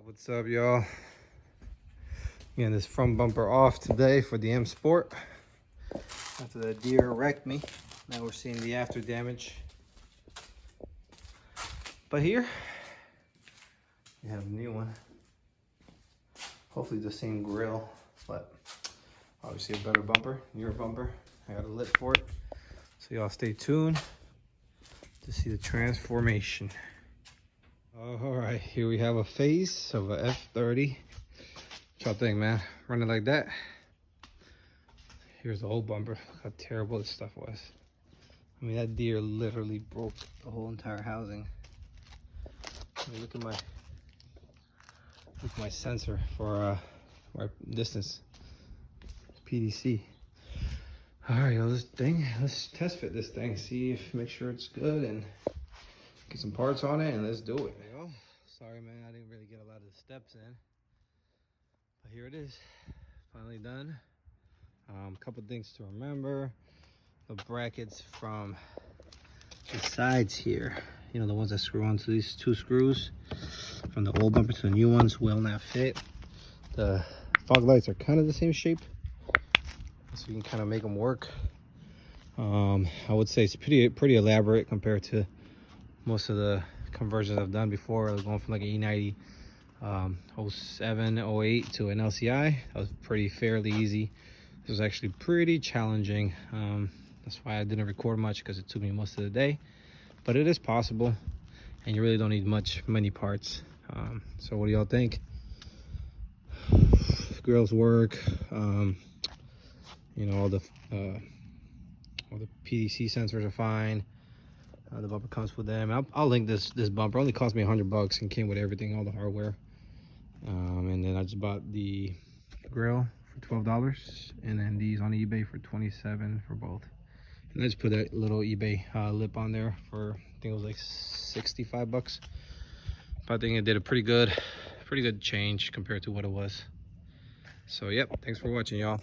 What's up, y'all? Getting this front bumper off today for the M Sport after the deer wrecked me. Now we're seeing the after damage. But here we have a new one. Hopefully the same grill, but obviously a better bumper, newer bumper. I got a lip for it, so y'all stay tuned to see the transformation. All right, here we have a face of a F30. What y'all think, man? Running like that. Here's the whole bumper. Look how terrible this stuff was. I mean, that deer literally broke the whole entire housing. I mean, look at my sensor for my distance. PDC. All right, yo, let's test fit this thing, make sure it's good, and get some parts on it, and let's do it. There you go. Sorry, man, I didn't really get a lot of the steps in, but here it is, finally done. A couple things to remember: the brackets from the sides here, you know, the ones that screw onto these two screws from the old bumper to the new ones, will not fit. The fog lights are kind of the same shape, so you can kind of make them work. I would say it's pretty elaborate compared to most of the conversions I've done before. I was going from like an E90 07, 08 to an LCI. That was fairly easy. This was actually pretty challenging. That's why I didn't record much, because it took me most of the day. But it is possible, and you really don't need many parts. So what do y'all think? The grills work. You know, all the PDC sensors are fine. The bumper comes with them. I'll link this bumper. It only cost me $100 and came with everything, all the hardware. And then I just bought the grill for $12, and then these on eBay for $27 for both. And I just put that little eBay lip on there for, I think it was like $65. But I think it did a pretty good change compared to what it was. So yep, thanks for watching, y'all.